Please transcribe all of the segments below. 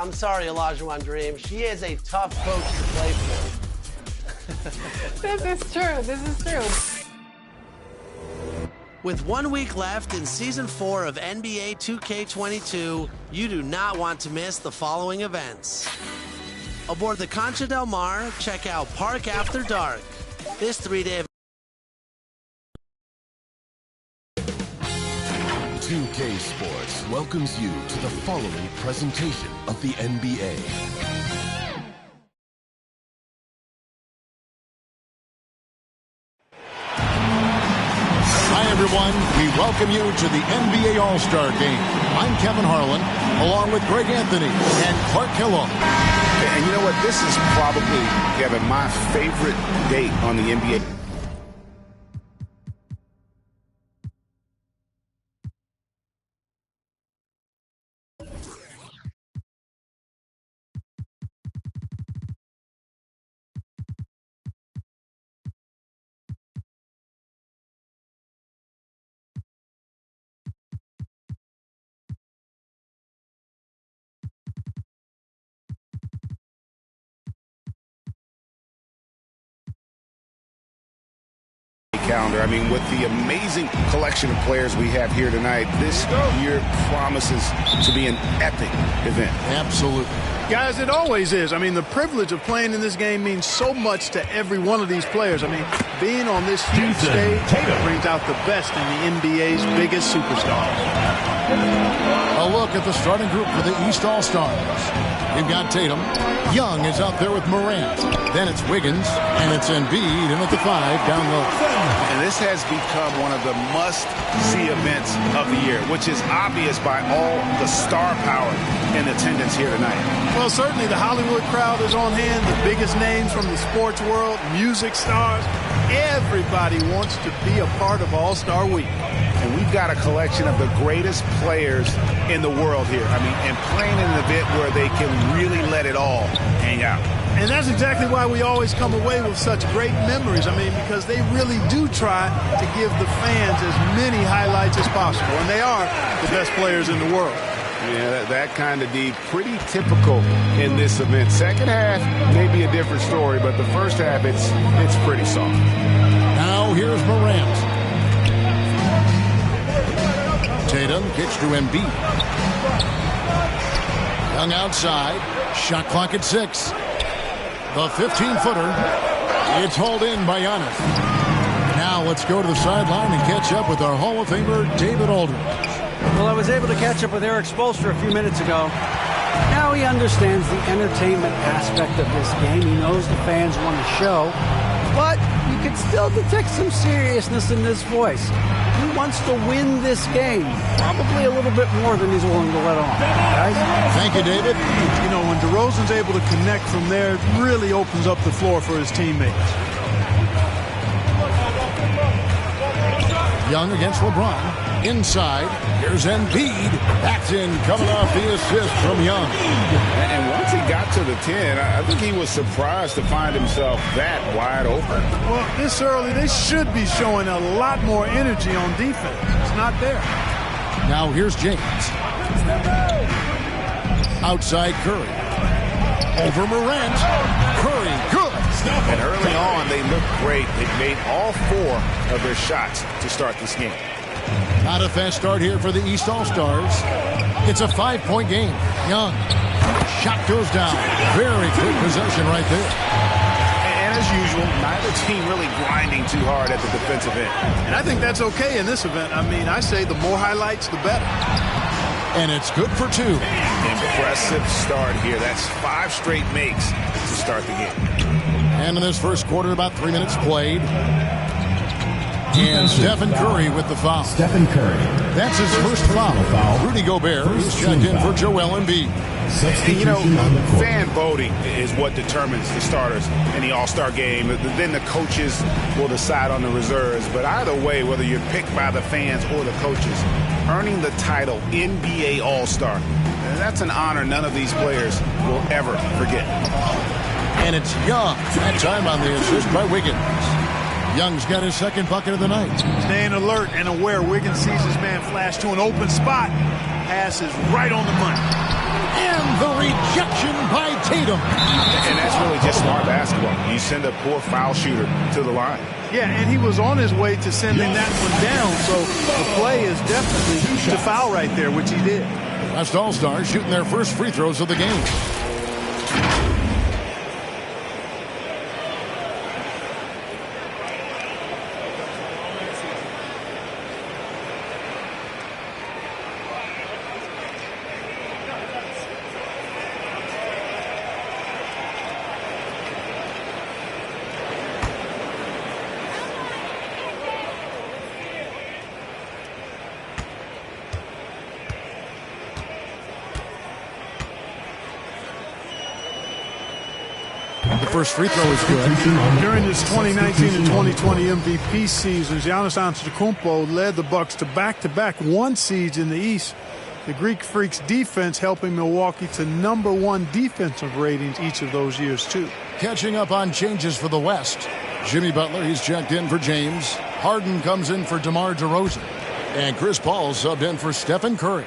I'm sorry, Olajuwon Dream. She is a tough coach to play for. This is true. This is true. With 1 week left in Season 4 of NBA 2K22, you do not want to miss the following events. Aboard the Concha Del Mar, check out Park After Dark. This 3-day 2K Sports welcomes you to the following presentation of the NBA. Hi, everyone. We welcome you to the NBA All-Star Game. I'm Kevin Harlan, along with Greg Anthony and Clark Kellogg. And you know what? This is probably, Kevin, my favorite date on the NBA. Calendar. I mean, with the amazing collection of players we have here tonight, this year promises to be an epic event. Absolutely. Guys, it always is. I mean, the privilege of playing in this game means so much to every one of these players. I mean, being on this huge stage brings out the best in the NBA's biggest superstars. A look at the starting group for the East All-Stars. We've got Tatum. Young is out there with Morant. Then it's Wiggins, and it's Embiid in at the 5 down low. And this has become one of the must-see events of the year, which is obvious by all the star power in attendance here tonight. Well, certainly the Hollywood crowd is on hand, the biggest names from the sports world, music stars. Everybody wants to be a part of All-Star Week. And we've got a collection of the greatest players in the world here. I mean, and playing in an event where they can really let it all hang out. And that's exactly why we always come away with such great memories. I mean, because they really do try to give the fans as many highlights as possible. And they are the best players in the world. Yeah, that kind of D, pretty typical in this event. Second half may be a different story, but the first half, it's pretty soft. Now here's Morant. Tatum kicks to Embiid. Young outside. Shot clock at 6. The 15-footer. It's hauled in by Giannis. Now let's go to the sideline and catch up with our Hall of Famer, David Aldridge. Well, I was able to catch up with Eric Spoelstra a few minutes ago. Now he understands the entertainment aspect of this game. He knows the fans want to show. But you can still detect some seriousness in this voice. He wants to win this game, probably a little bit more than he's willing to let on. Guys? Thank you, David. You know, when DeRozan's able to connect from there, it really opens up the floor for his teammates. Young against LeBron. Inside, here's Embiid. That's in, coming off the assist from Young. And once he got to the 10, I think he was surprised to find himself that wide open. Well, this early, they should be showing a lot more energy on defense. It's not there. Now here's James. Outside Curry. Over Morant. Curry, good. And early on, they looked great. They made all 4 of their shots to start this game. Not a fast start here for the East All-Stars. It's a 5-point game. Young. Shot goes down. Very quick possession right there. And as usual, neither team really grinding too hard at the defensive end. And I think that's okay in this event. I mean, I say the more highlights, the better. And it's good for 2. Impressive start here. That's 5 straight makes to start the game. And in this first quarter, about 3 minutes played. And Stephen Curry with the foul. Stephen Curry. That's his first foul. Rudy Gobert is checked in for Joel Embiid. And, you know, fan voting is what determines the starters in the All-Star game. Then the coaches will decide on the reserves. But either way, whether you're picked by the fans or the coaches, earning the title NBA All-Star, that's an honor none of these players will ever forget. And it's Young. That time on the assist by Wiggins. Young's got his second bucket of the night. Staying alert and aware. Wiggins sees his man flash to an open spot. Pass is right on the money. And the rejection by Tatum. And that's really just smart basketball. You send a poor foul shooter to the line. Yeah, and he was on his way to sending that one down, so the play is definitely to foul right there, which he did. West All-Stars shooting their first free throws of the game. First free throw is good. During this 2019 and 2020 MVP seasons, Giannis Antetokounmpo led the Bucks to back-to-back 1 seeds in the East. The Greek Freaks defense helping Milwaukee to #1 defensive ratings each of those years, too. Catching up on changes for the West. Jimmy Butler, he's checked in for James. Harden comes in for DeMar DeRozan. And Chris Paul subbed in for Stephen Curry.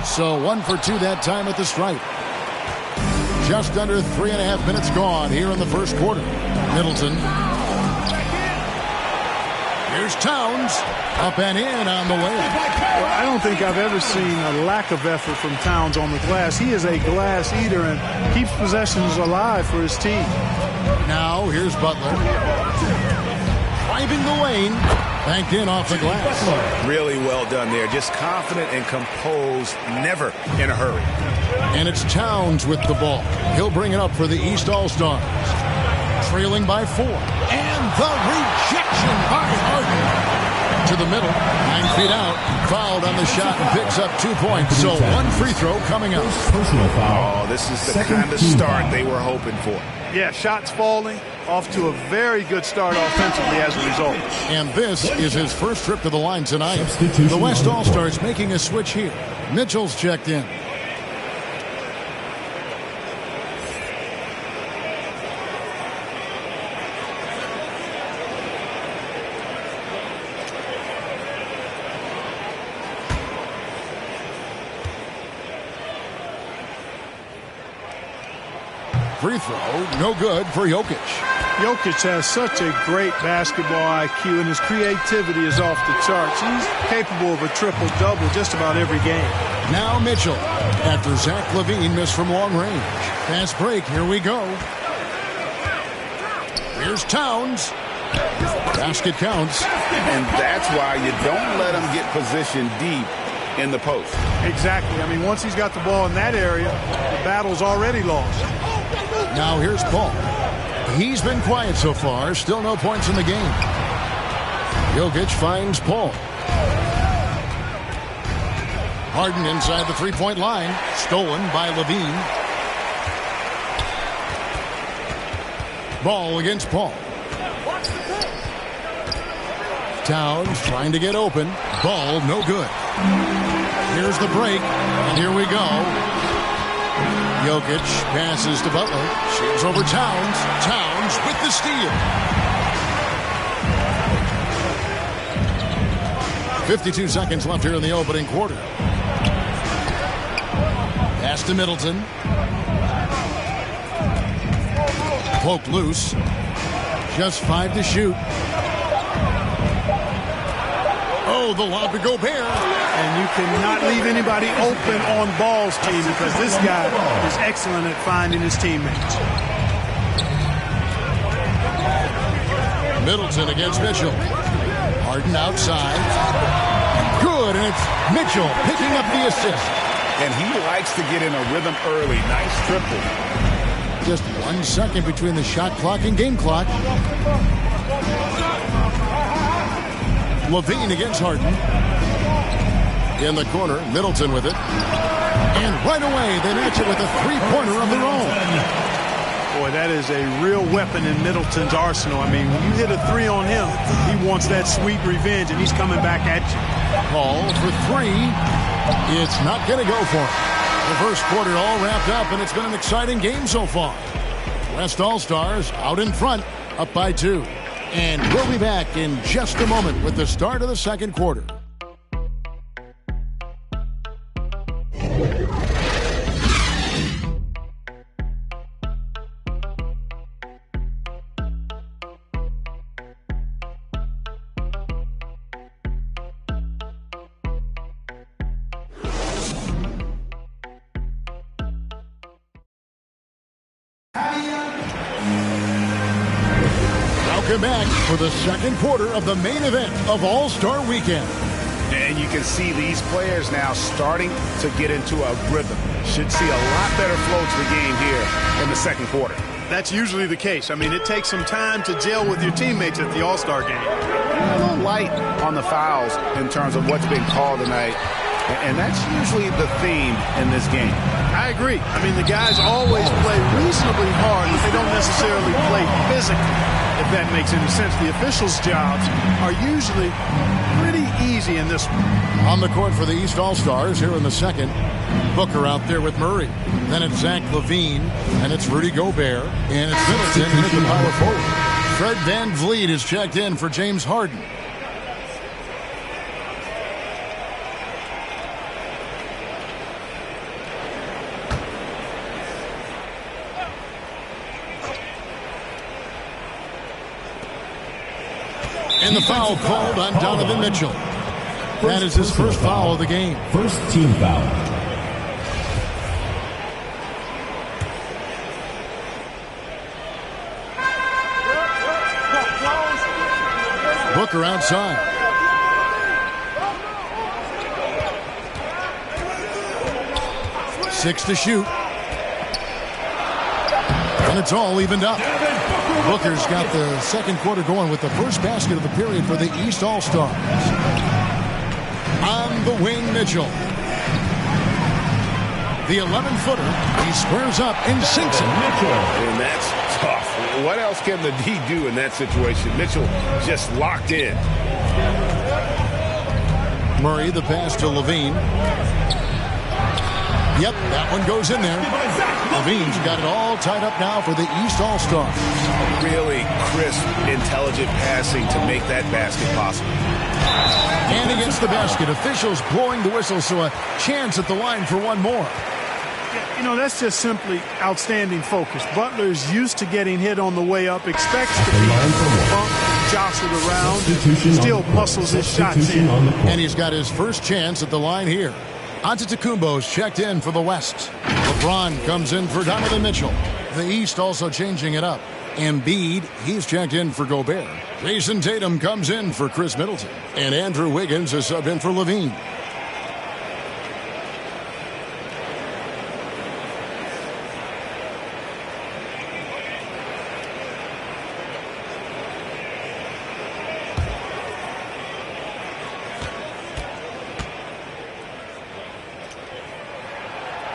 So 1 for 2 that time at the stripe. Just under 3.5 minutes gone here in the first quarter. Middleton. Here's Towns. Up and in on the way. Well, I don't think I've ever seen a lack of effort from Towns on the glass. He is a glass eater and keeps possessions alive for his team. Now here's Butler. Driving the lane. Banked in off the glass. Really well done there. Just confident and composed, never in a hurry. And it's Towns with the ball. He'll bring it up for the East All-Stars. Trailing by 4. And the rejection by Harden. To the middle. 9 feet out. Fouled on the shot and picks up 2 points. So 1 free throw coming up. Oh, this is the kind of start they were hoping for. Yeah, shots falling. Off to a very good start offensively as a result. And this is his first trip to the line tonight. The West All-Stars making a switch here. Mitchell's checked in. Free throw, no good for Jokic. Jokic has such a great basketball IQ, and his creativity is off the charts. He's capable of a triple-double just about every game. Now Mitchell, after Zach LaVine missed from long range. Fast break, here we go. Here's Towns. Basket counts. And that's why you don't let him get positioned deep in the post. Exactly. I mean, once he's got the ball in that area, the battle's already lost. Now here's Paul. He's been quiet so far. Still no points in the game. Jokic finds Paul. Harden inside the three-point line. Stolen by LaVine. Ball against Paul. Towns trying to get open. Ball no good. Here's the break. And here we go. Jokic passes to Butler. Shields over Towns. Towns with the steal. 52 seconds left here in the opening quarter. Pass to Middleton. Poked loose. Just 5 to shoot. Oh, the lob to Gobert. And you cannot leave anybody open on balls, team, because this guy is excellent at finding his teammates. Middleton against Mitchell. Harden outside. Good, and it's Mitchell picking up the assist. And he likes to get in a rhythm early. Nice triple. Just 1 second between the shot clock and game clock. LaVine against Harden. In the corner, Middleton with it. And right away, they match it with a three-pointer of their own. Boy, that is a real weapon in Middleton's arsenal. I mean, when you hit a three on him, he wants that sweet revenge, and he's coming back at you. Paul for 3. It's not going to go for him. The first quarter all wrapped up, and it's been an exciting game so far. West All-Stars out in front, up by 2. And we'll be back in just a moment with the start of the second quarter. Welcome back for the second quarter of the main event of All-Star Weekend. And you can see these players now starting to get into a rhythm. Should see a lot better flow to the game here in the second quarter. That's usually the case. I mean, it takes some time to gel with your teammates at the All-Star game. A little light on the fouls in terms of what's been called tonight. And that's usually the theme in this game. I agree. I mean, the guys always play reasonably hard, but they don't necessarily play physically, if that makes any sense. The officials' jobs are usually pretty easy in this one. On the court for the East All-Stars here in the second. Booker out there with Murray. Then it's Zach LaVine, and it's Rudy Gobert, and it's Middleton at the power forward. Fred VanVleet is checked in for James Harden. And the foul called on Donovan Mitchell. That is his first foul of the game. First team foul. Booker outside. Six to shoot. And it's all evened up. Booker's got the second quarter going with the first basket of the period for the East All-Stars. On the wing, Mitchell. The 11-footer, he squares up and sinks it. And that's tough. What else can the D do in that situation? Mitchell just locked in. Murray, the pass to LaVine. Yep, that one goes in there. LaVine's got it all tied up now for the East All-Stars. Really crisp, intelligent passing to make that basket possible. And against the basket, officials blowing the whistle, so a chance at the line for one more. You know, that's just simply outstanding focus. Butler's used to getting hit on the way up, expects to be bumped, jostled around, and still muscles his shots in. And he's got his first chance at the line here. Antetokounmpo's checked in for the West. LeBron comes in for Donovan Mitchell. The East also changing it up. Embiid, he's checked in for Gobert. Jason Tatum comes in for Chris Middleton. And Andrew Wiggins is subbed in for LaVine.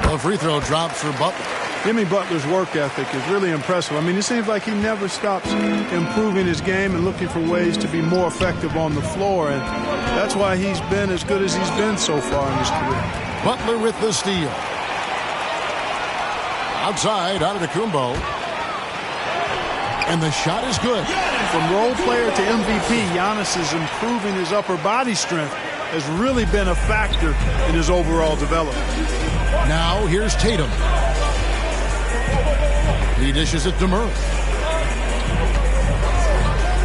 A free throw drops for Butler. Jimmy Butler's work ethic is really impressive. I mean, it seems like he never stops improving his game and looking for ways to be more effective on the floor. And that's why he's been as good as he's been so far in his career. Butler with the steal. Outside, Antetokounmpo. And the shot is good. From role player to MVP, Giannis is improving his upper body strength. Has really been a factor in his overall development. Now here's Tatum. He dishes it to Murray.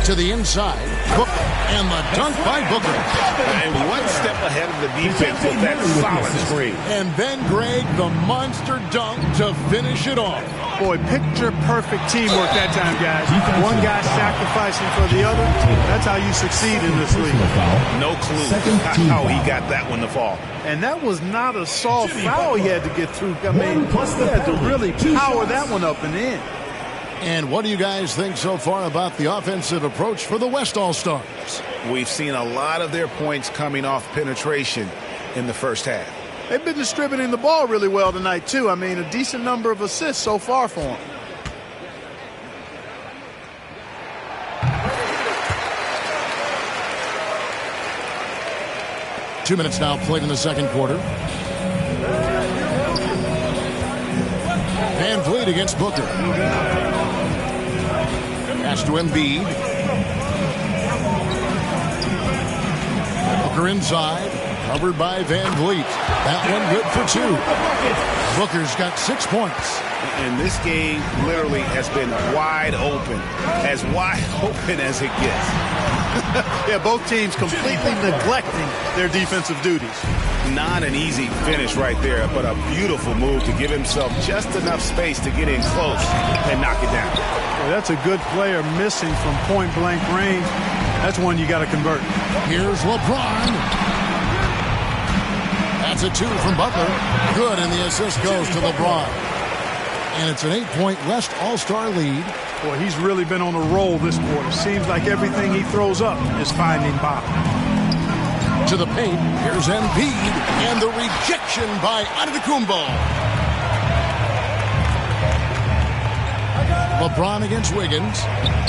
To the inside. Booker. And the dunk by Booker. And one step ahead of the defense with that solid screen. And then Greg, the monster dunk to finish it off. Boy, picture-perfect teamwork that time, guys. One guy sacrificing for the other. That's how you succeed in this league. No clue how he got that one to fall. And that was not a soft foul he had to get through. I mean, he had to really power that one up and in. And what do you guys think so far about the offensive approach for the West All-Stars? We've seen a lot of their points coming off penetration in the first half. They've been distributing the ball really well tonight, too. I mean, a decent number of assists so far for them. Two minutes now played in the second quarter. VanVleet against Booker. Pass pass to Embiid. Booker inside. Covered by Van Vliet. That one good for 2. Booker's got 6 points. And this game literally has been wide open. As wide open as it gets. Yeah, both teams completely neglecting their defensive duties. Not an easy finish right there, but a beautiful move to give himself just enough space to get in close and knock it down. Well, that's a good player missing from point-blank range. That's one you got to convert. Here's LeBron. That's a 2 from Butler. Good, and the assist goes to LeBron. And it's an 8-point West All-Star lead. Boy, he's really been on a roll this quarter. Seems like everything he throws up is finding bottom. To the paint, here's Embiid, and the rejection by Antetokounmpo. LeBron against Wiggins.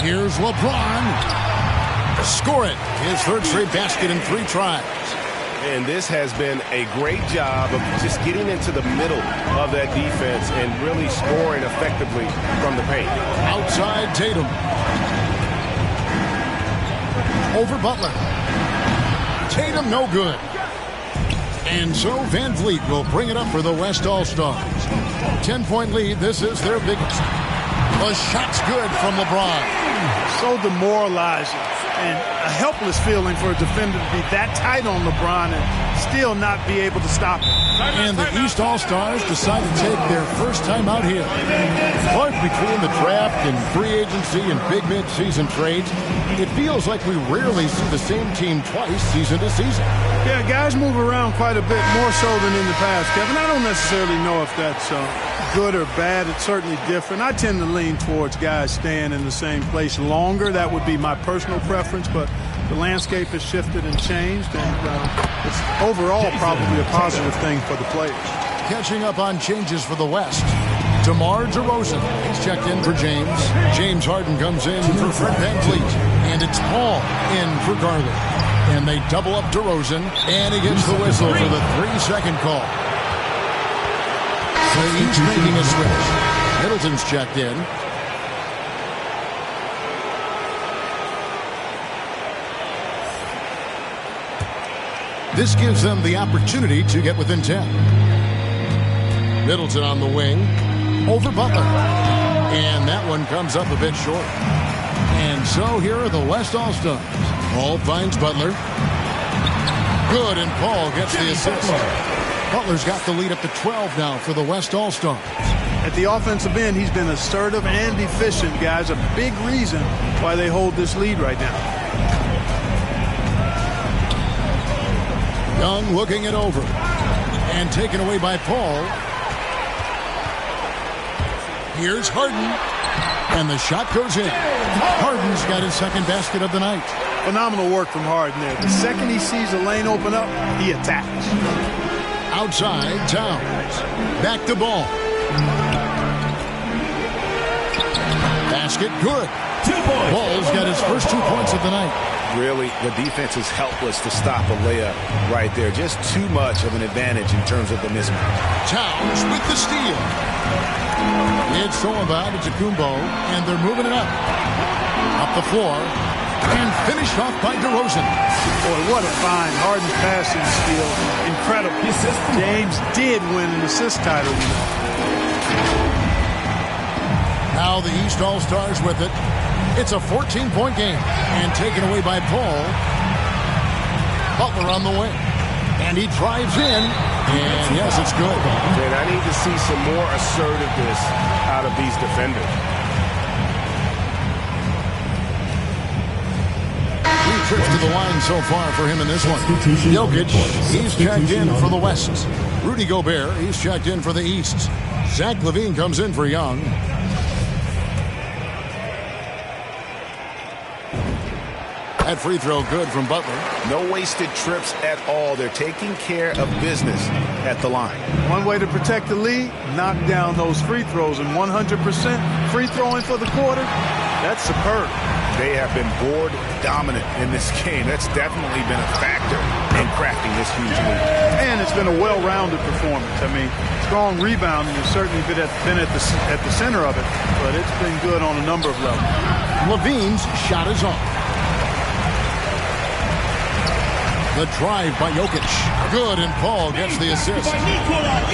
Here's LeBron. Score it. His third straight basket in 3 tries. And this has been a great job of just getting into the middle of that defense and really scoring effectively from the paint. Outside Tatum. Over Butler. Tatum no good. And so Van Vliet will bring it up for the West All-Stars. 10-point lead. This is their biggest. The shot's good from LeBron. So demoralizing. And a helpless feeling for a defender to be that tight on LeBron and still not be able to stop him. And the East All-Stars decide to take their first time out here. Caught between the draft and free agency and big mid-season trades, it feels like we rarely see the same team twice season to season. Yeah, guys move around quite a bit, more so than in the past, Kevin. I don't necessarily know if that's good or bad. It's certainly different. I tend to lean towards guys staying in the same place longer. That would be my personal preference, but the landscape has shifted and changed, and it's overall probably a positive thing for the players. Catching up on changes for the West. DeMar DeRozan. He's checked in for James. James Harden comes in for Fred VanVleet. And it's Paul in for Garland. And they double up DeRozan, and he gets the whistle for the 3-second call. So each making a switch. Middleton's checked in. This gives them the opportunity to get within 10. Middleton on the wing. Over Butler. And that one comes up a bit short. And so here are the West All-Stars. Paul finds Butler. Good, and Paul gets the assist. Butler's got the lead up to 12 now for the West All-Stars. At the offensive end, he's been assertive and efficient, guys. A big reason why they hold this lead right now. Young looking it over. And taken away by Paul. Here's Harden. And the shot goes in. Harden's got his second basket of the night. Phenomenal work from Harden there. The second he sees a lane open up, he attacks. Outside, Towns. Back to ball. Basket, good. 2 points. Ball's got his first 2 points of the night. Really, the defense is helpless to stop a layup right there. Just too much of an advantage in terms of the mismatch. Towns with the steal. It's Solovay to Antetokounmpo, and they're moving it up. Up the floor. And finished off by DeRozan. Boy, what a find. Harden's passing skill. Incredible. James did win an assist title. Now the East All-Stars with it. It's a 14-point game. And taken away by Paul. Butler on the wing. And he drives in. And yes, it's good. And I need to see some more assertiveness out of these defenders. 3 trips to the line so far for him in this one. Jokic, he's checked in for the West. Rudy Gobert, he's checked in for the East. Zach LaVine comes in for Young. That free throw good from Butler. No wasted trips at all. They're taking care of business at the line. One way to protect the lead, knock down those free throws, and 100% free throwing for the quarter, that's superb. They have been board dominant in this game. That's definitely been a factor in crafting this huge lead. And it's been a well-rounded performance. I mean, strong rebounding has certainly been at the center of it, but it's been good on a number of levels. Levine's shot is off. The drive by Jokic. Good, and Paul gets the assist.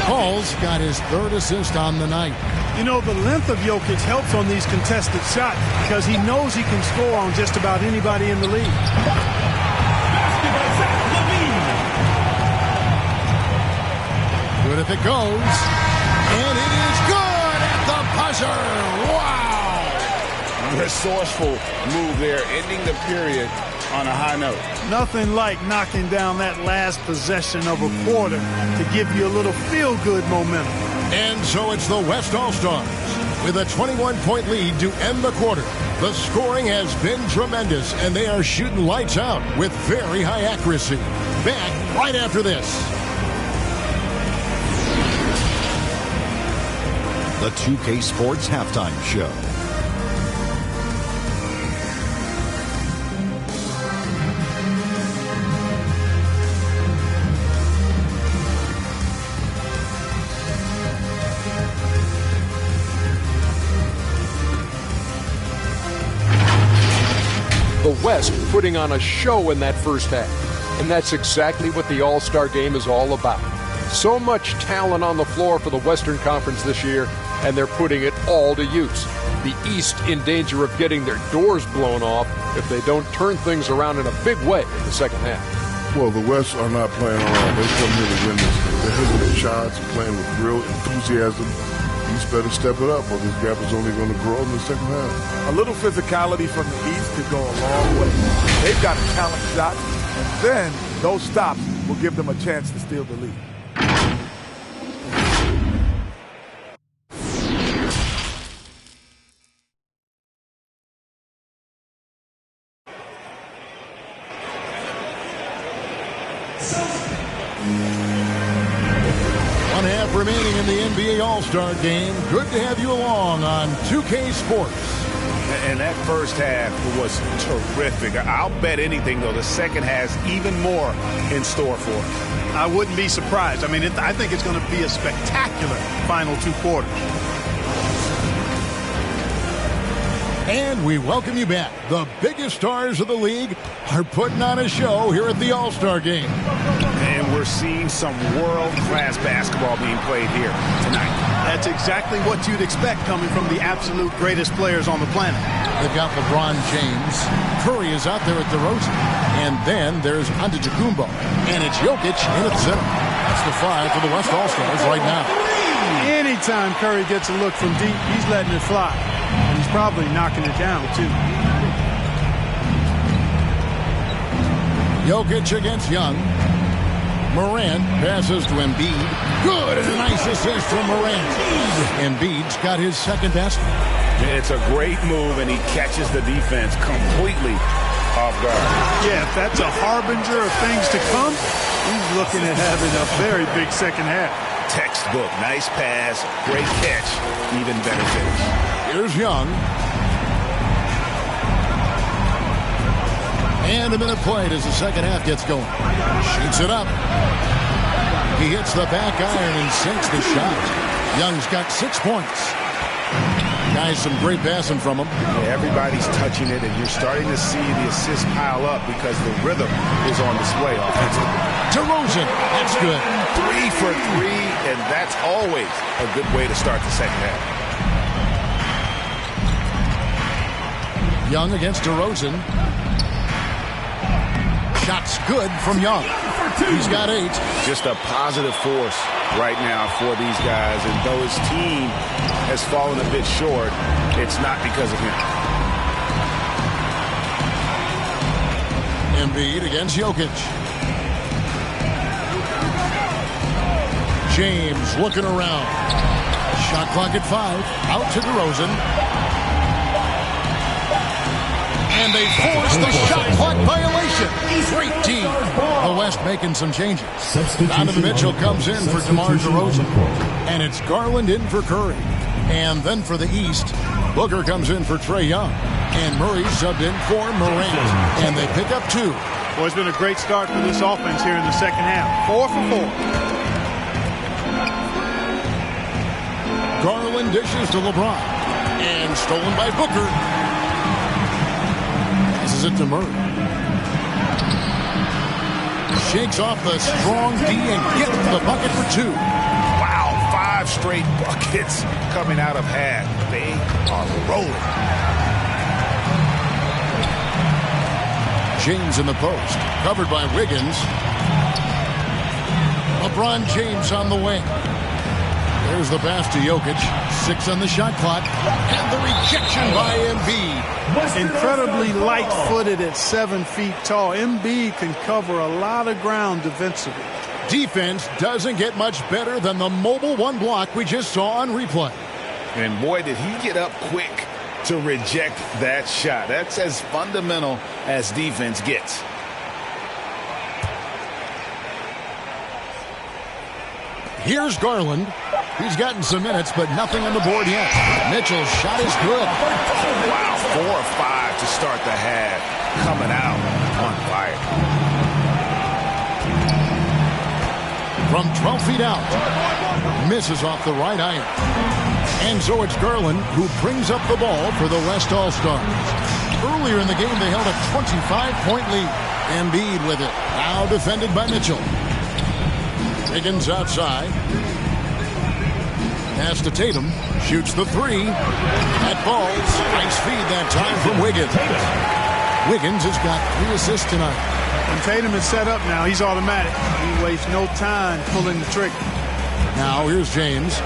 Paul's got his third assist on the night. You know, the length of Jokic helps on these contested shots because he knows he can score on just about anybody in the league. Good if it goes. And it is good at the buzzer. Wow! Resourceful move there, ending the period on a high note. Nothing like knocking down that last possession of a quarter to give you a little feel-good momentum. And so it's the West All-Stars with a 21-point lead to end the quarter. The scoring has been tremendous, and they are shooting lights out with very high accuracy. Back right after this. The 2K Sports Halftime Show. The West putting on a show in that first half. And that's exactly what the All-Star Game is all about. So much talent on the floor for the Western Conference this year, and they're putting it all to use. The East in danger of getting their doors blown off if they don't turn things around in a big way in the second half. Well, the West are not playing around. They come here to win this game. They're hitting their shots, playing with real enthusiasm. East better step it up, or this gap is only going to grow in the second half. A little physicality from the East could go a long way. They've got talent shots, and then those stops will give them a chance to steal the lead. Remaining in the NBA All-Star Game. Good to have you along on 2K Sports. And that first half was terrific. I'll bet anything, though, the second has even more in store for us. I wouldn't be surprised. I mean, I think it's going to be a spectacular final two quarters. And we welcome you back. The biggest stars of the league are putting on a show here at the All-Star Game. And we're seeing some world-class basketball being played here tonight. That's exactly what you'd expect coming from the absolute greatest players on the planet. They've got LeBron James. Curry is out there at DeRozan. And then there's Antetokounmpo. And it's Jokic in at the center. That's the five for the West All-Stars right now. Anytime Curry gets a look from deep, he's letting it fly. And he's probably knocking it down, too. Jokic against Young. Morant passes to Embiid. Good, and a nice assist from Morant. Embiid's got his second basket. It's a great move, and he catches the defense completely off guard. Yeah, if that's a harbinger of things to come, he's looking at having a very big second half. Textbook, nice pass, great catch, even better finish. Here's Young. And a minute played as the second half gets going. Shoots it up. He hits the back iron and sinks the shot. Young's got 6 points. Guys, some great passing from him. Yeah, everybody's touching it, and you're starting to see the assists pile up because the rhythm is on display offensively. DeRozan, that's good. 3 for 3, and that's always a good way to start the second half. Young against DeRozan. Shots good from Young. He's got 8. Just a positive force right now for these guys. And though his team has fallen a bit short, it's not because of him. Embiid against Jokic. James looking around. Shot clock at 5. Out to DeRozan. And they force the shot clock violation. Great team. The West making some changes. Donovan Mitchell comes in for DeMar DeRozan. And it's Garland in for Curry. And then for the East, Booker comes in for Trae Young. And Murray subbed in for Morant. And they pick up 2. Well, it's been a great start for this offense here in the second half. 4 for 4. Garland dishes to LeBron. And stolen by Booker. it to Murray. Shakes off the strong D and gets the bucket for 2. Wow, 5 straight buckets coming out of half. They are rolling. James in the post, covered by Wiggins. LeBron James on the wing. There's the pass to Jokic. 6 on the shot clock. And the rejection by Embiid. Incredibly light-footed at 7 feet tall. Embiid can cover a lot of ground defensively. Defense doesn't get much better than the mobile one block we just saw on replay. And boy, did he get up quick to reject that shot. That's as fundamental as defense gets. Here's Garland. He's gotten some minutes, but nothing on the board yet. Mitchell's shot is good. Wow, 4 or 5 to start the half. Coming out on fire. From 12 feet out. Misses off the right iron. And so it's Garland who brings up the ball for the West All-Stars. Earlier in the game, they held a 25-point lead. Embiid with it. Now defended by Mitchell. Wiggins outside. Pass to Tatum. Shoots the 3. That falls. Nice feed that time from Wiggins. Wiggins has got 3 assists tonight. When Tatum is set up now, he's automatic. He wastes no time pulling the trigger. Now here's James.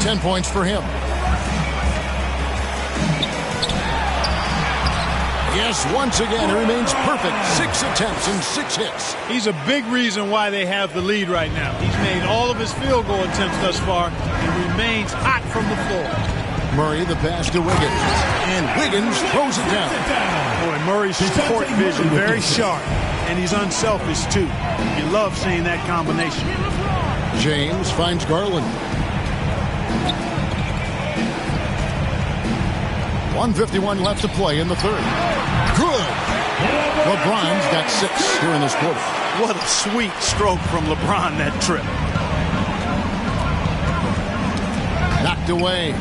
10 points for him. Yes, once again, he remains perfect. 6 attempts and 6 hits. He's a big reason why they have the lead right now. He's made all of his field goal attempts thus far and remains hot from the floor. Murray, the pass to Wiggins. And Wiggins throws it down. Boy, Murray's court vision very sharp. And he's unselfish, too. You love seeing that combination. James finds Garland. 1:51 left to play in the third. Good. LeBron's got 6 here in this quarter. What a sweet stroke from LeBron that trip. Knocked away.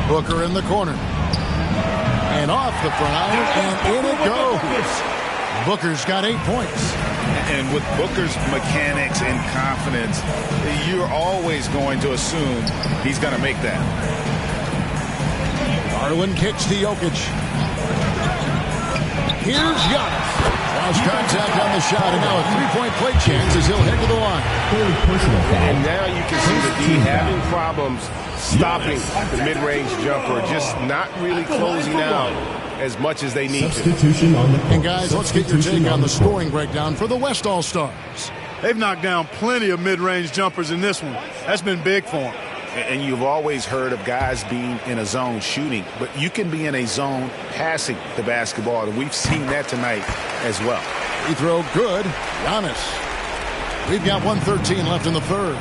Booker in the corner. And off the front iron, and in it goes. Booker's got 8 points. And with Booker's mechanics and confidence, you're always going to assume he's going to make that. Garland kicks to Jokic. Here's Giannis. Cross contact on the shot, and now a 3-point play chance as he'll head to the line. And now you can see the D having problems stopping the mid-range jumper, just not really closing out as much as they need to. And guys, let's get your take on the scoring breakdown for the West All-Stars. They've knocked down plenty of mid-range jumpers in this one. That's been big for them. And you've always heard of guys being in a zone shooting, but you can be in a zone passing the basketball, and we've seen that tonight as well. Free throw good. Giannis. We've got 1:13 left in the third.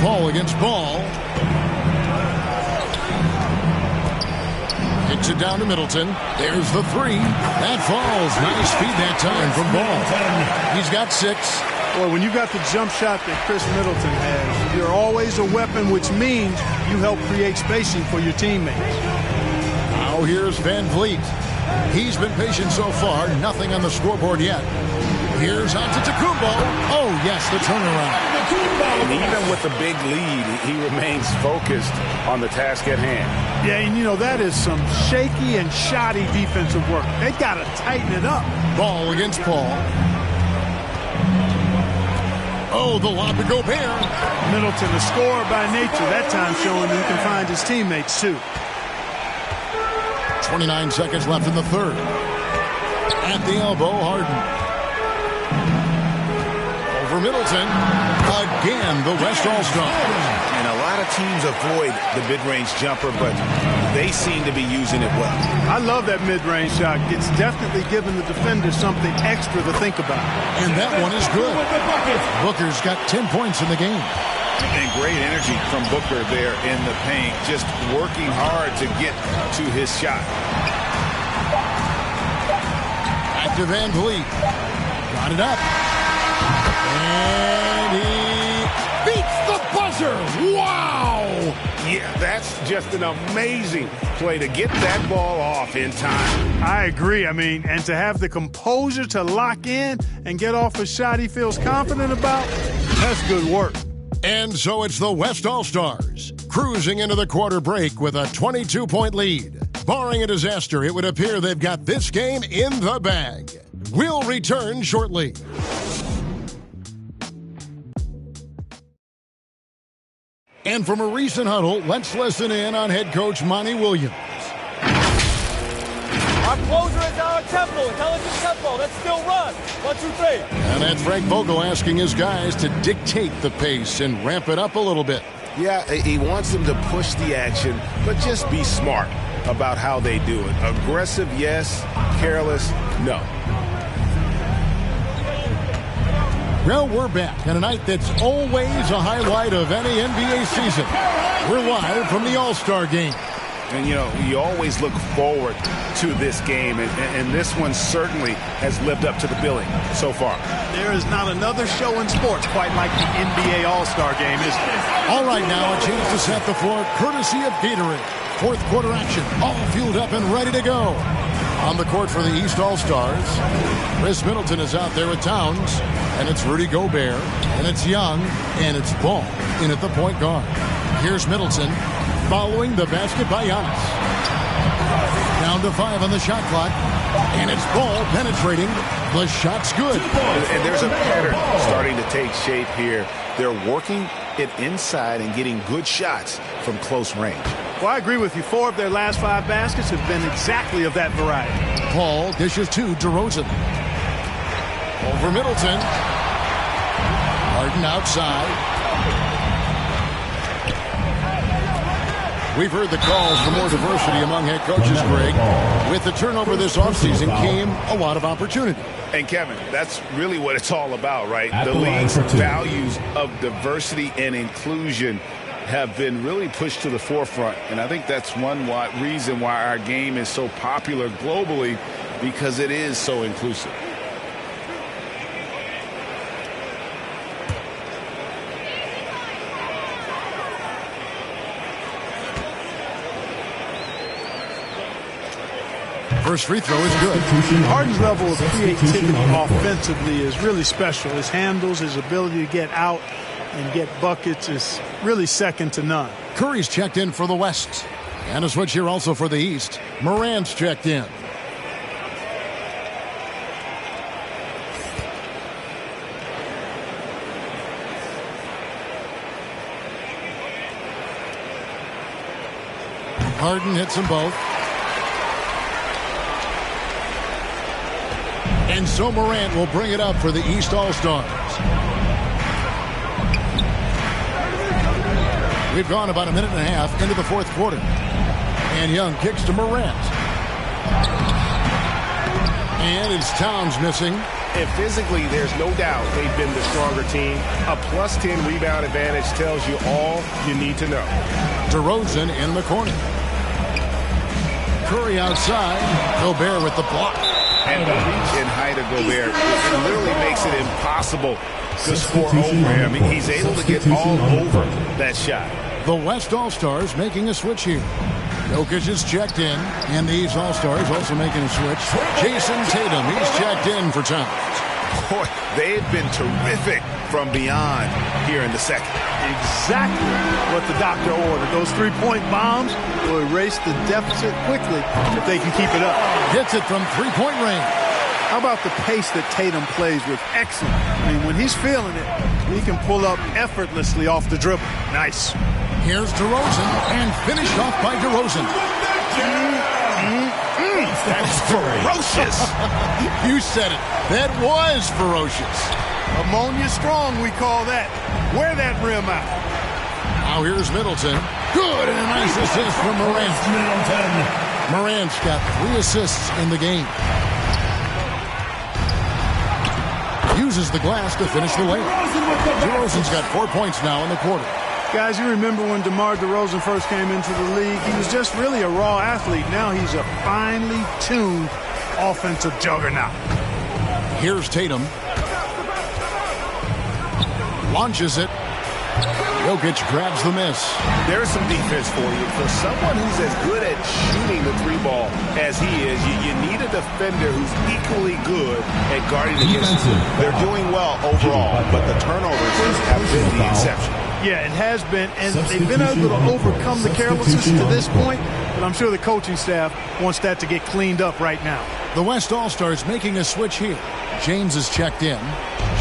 Ball against ball. Hits it down to Middleton. There's the 3. That falls. Nice feed that time from Ball. He's got 6. Well, when you got the jump shot that Chris Middleton has, you're always a weapon, which means you help create spacing for your teammates. Now here's Van Vliet. He's been patient so far. Nothing on the scoreboard yet. Here's Antetokounmpo. Oh, yes, the turnaround. And even with the big lead, he remains focused on the task at hand. Yeah, and you know, that is some shaky and shoddy defensive work. They got to tighten it up. Ball against Paul. Oh, the lob to Gobert. Middleton, a scorer by nature, that time showing he can find his teammates, too. 29 seconds left in the third. At the elbow, Harden. Over Middleton. Again, the West All-Stars. And a lot of teams avoid the mid-range jumper, but they seem to be using it well. I love that mid-range shot. It's definitely giving the defender something extra to think about. And that one is good. Booker's got 10 points in the game. And great energy from Booker there in the paint, just working hard to get to his shot. Back to Van Vliet. Got it up. And he beats the buzzer. Wow! Yeah, that's just an amazing play to get that ball off in time. I agree. I mean, and to have the composure to lock in and get off a shot he feels confident about, that's good work. And so it's the West All-Stars cruising into the quarter break with a 22-point lead. Barring a disaster, it would appear they've got this game in the bag. We'll return shortly. And from a recent huddle, let's listen in on head coach Monty Williams. Our closer is our tempo, intelligent tempo. Let's still run. 1, 2, 3. And that's Frank Vogel asking his guys to dictate the pace and ramp it up a little bit. Yeah, he wants them to push the action, but just be smart about how they do it. Aggressive, yes. Careless, no. Well, we're back on a night that's always a highlight of any NBA season. We're live from the All-Star game. And, you know, you always look forward to this game, and this one certainly has lived up to the billing so far. There is not another show in sports quite like the NBA All-Star game, is there? All right, now a chance to set the floor courtesy of Gatorade. Fourth quarter action, all fueled up and ready to go. On the court for the East All-Stars, Chris Middleton is out there with Towns, and it's Rudy Gobert, and it's Young, and it's Ball in at the point guard. Here's Middleton, following the basket by Giannis. Down to 5 on the shot clock, and it's Ball penetrating. The shot's good. And there's a pattern starting to take shape here. They're working it inside and getting good shots from close range. Well, I agree with you. 4 of their last 5 baskets have been exactly of that variety. Paul dishes to DeRozan. Over Middleton. Harden outside. We've heard the calls for more diversity among head coaches, Greg. With the turnover this offseason came a lot of opportunity. And, Kevin, that's really what it's all about, right? The league's values of diversity and inclusion have been really pushed to the forefront. And I think that's one reason why our game is so popular globally, because it is so inclusive. First free throw is good. Harden's level of creativity offensively is really special. His handles, his ability to get out and get buckets is really second to none. Curry's checked in for the West. And a switch here also for the East. Morant's checked in. Harden hits them both. And so Morant will bring it up for the East All-Stars. We've gone about a minute and a half into the fourth quarter. And Young kicks to Morant. And it's Towns missing. And physically, there's no doubt they've been the stronger team. A plus 10 rebound advantage tells you all you need to know. DeRozan in the corner. Curry outside. Gobert with the block. And the reach and height of Gobert, it literally makes it impossible to score over him. He's able to get all over that shot. The West All-Stars making a switch here. Jokic is checked in, and these All-Stars also making a switch. Jason Tatum, he's checked in for Towns. Boy, they've been terrific from beyond here in the second. Exactly what the doctor ordered. Those three-point bombs will erase the deficit quickly if they can keep it up. Hits it from three-point range. How about the pace that Tatum plays with? Excellent. I mean, when he's feeling it, he can pull up effortlessly off the dribble. Nice. Here's DeRozan, and finished off by DeRozan. That's ferocious. You said it. That was ferocious. Ammonia strong, we call that. Wear that rim out. Now here's Middleton. Good, and a nice assist from Morant. Morant's got 3 assists in the game. Uses the glass to finish the layup. DeRozan's got 4 points now in the quarter. Guys, you remember when DeMar DeRozan first came into the league? He was just really a raw athlete. Now he's a finely tuned offensive juggernaut. Here's Tatum. Launches it. Jokic grabs the miss. There's some defense for you. For someone who's as good at shooting the three ball as he is, you need a defender who's equally good at guarding against him. They're doing well overall, but the turnovers have been the exception. Yeah, it has been, and they've been able to overcome the carelessness to this point, but I'm sure the coaching staff wants that to get cleaned up right now. The West All-Stars making a switch here. James is checked in.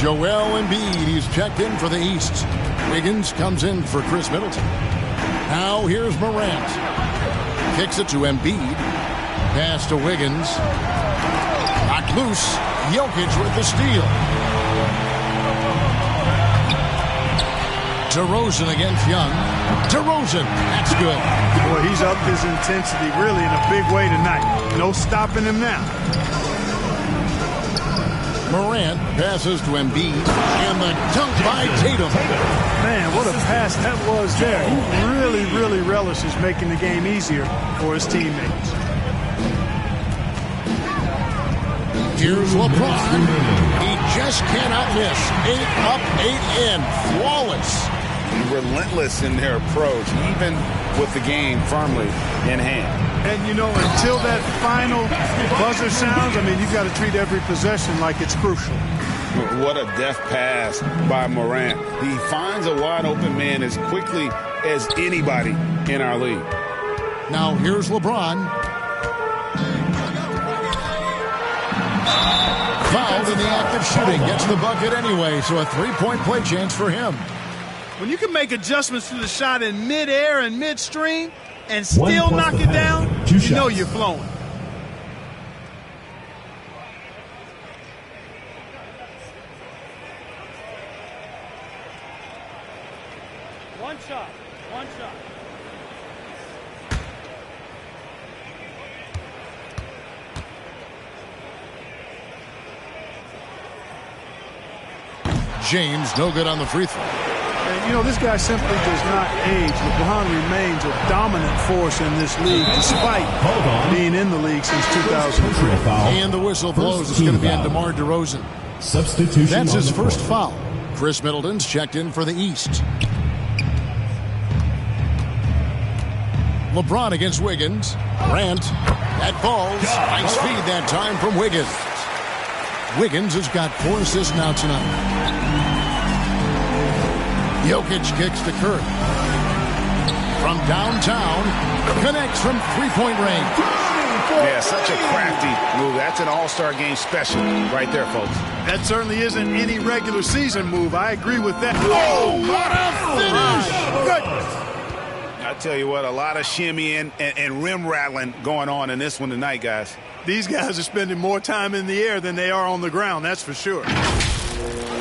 Joel Embiid, he's checked in for the East. Wiggins comes in for Chris Middleton. Now here's Morant. Kicks it to Embiid. Pass to Wiggins. Knocked loose. Jokic with the steal. DeRozan against Young. DeRozan, that's good. Boy, he's upped his intensity really in a big way tonight. No stopping him now. Morant passes to Embiid, and the dunk by Tatum. Man, what a pass that was there. He really relishes making the game easier for his teammates. Here's LeBron. He just cannot miss. 8 up, 8 in. Flawless. Relentless in their approach, even with the game firmly in hand. And, you know, until that final buzzer sounds, I mean, you've got to treat every possession like it's crucial. What a deft pass by Morant. He finds a wide-open man as quickly as anybody in our league. Now, here's LeBron. Fouled in the act of shooting. Gets the bucket anyway, so a three-point play chance for him. When you can make adjustments to the shot in midair and midstream and still knock it down, you know you're flowing. One shot. James, no good on the free throw. And, you know, this guy simply does not age. LeBron remains a dominant force in this league despite being in the league since 2003. And the whistle blows. It's going to be on DeMar DeRozan. Substitution. That's his first foul. Chris Middleton's checked in for the East. LeBron against Wiggins. Grant. That falls. Nice feed that time from Wiggins. Wiggins has got 4 assists now tonight. Jokic kicks to Curry. From downtown, connects from three-point range. Yeah, such a crafty move. That's an all-star game special right there, folks. That certainly isn't any regular season move. I agree with that. Oh, what a finish! Goodness. I tell you what, a lot of shimmying and rim rattling going on in this one tonight, guys. These guys are spending more time in the air than they are on the ground, that's for sure.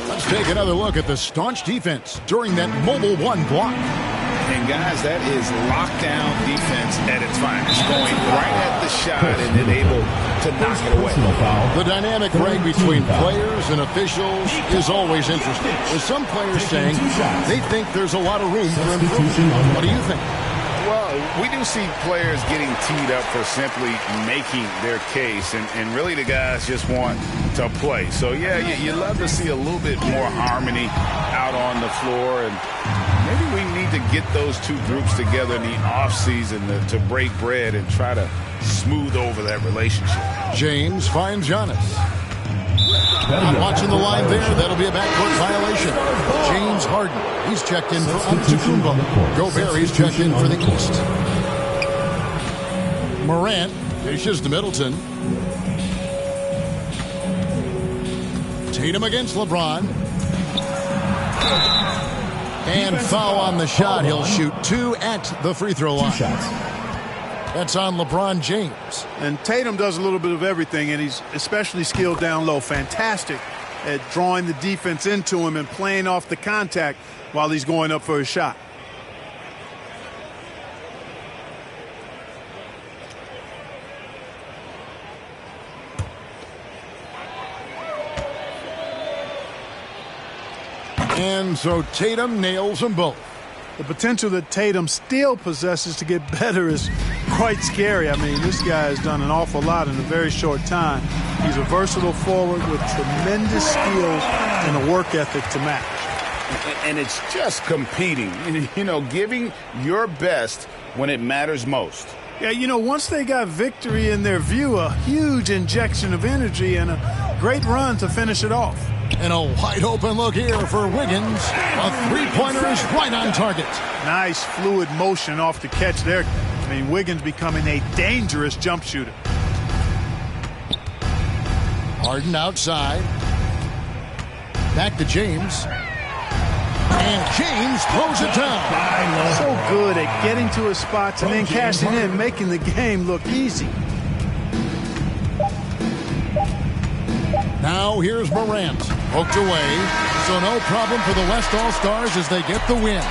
Let's take another look at the staunch defense during that mobile one block. And, guys, that is lockdown defense at its finest. Going right at the shot and then able to knock it away. The dynamic break between players and officials is always interesting. With some players saying they think there's a lot of room for improvement. What do you think? Well, we do see players getting teed up for simply making their case, and really the guys just want to play. So, yeah, you love to see a little bit more harmony out on the floor, and maybe we need to get those two groups together in the offseason to break bread and try to smooth over that relationship. James finds Giannis. I'm watching the line there. That'll be a backcourt violation. James Harden. He's checked in for Antetokounmpo. Gobert, he's checked in for the East. Morant dishes to Middleton. Tatum against LeBron. And foul on the shot. He'll shoot 2 at the free throw line. 2 shots. That's on LeBron James. And Tatum does a little bit of everything, and he's especially skilled down low. Fantastic at drawing the defense into him and playing off the contact while he's going up for his shot. And so Tatum nails them both. The potential that Tatum still possesses to get better is quite scary. I mean, this guy has done an awful lot in a very short time. He's a versatile forward with tremendous skills and a work ethic to match. And it's just competing, you know, giving your best when it matters most. Yeah, you know, once they got victory in their view, a huge injection of energy and a great run to finish it off. And a wide open look here for Wiggins. A three-pointer is right on target. Nice fluid motion off the catch there. I mean, Wiggins becoming a dangerous jump shooter. Harden outside. Back to James. And James throws it down. So good at getting to his spots and then cashing in, making the game look easy. Now here's Morant. Poked away. So no problem for the West All-Stars as they get the win.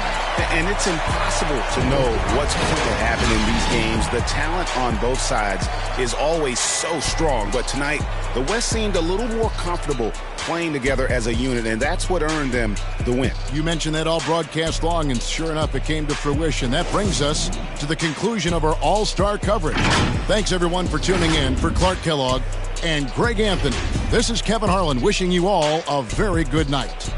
And it's impossible to know what's going to happen in these games. The talent on both sides is always so strong. But tonight, the West seemed a little more comfortable playing together as a unit, and that's what earned them the win. You mentioned that all broadcast long, and sure enough, it came to fruition. That brings us to the conclusion of our All-Star coverage. Thanks, everyone, for tuning in. For Clark Kellogg and Greg Anthony, this is Kevin Harlan wishing you all a very good night.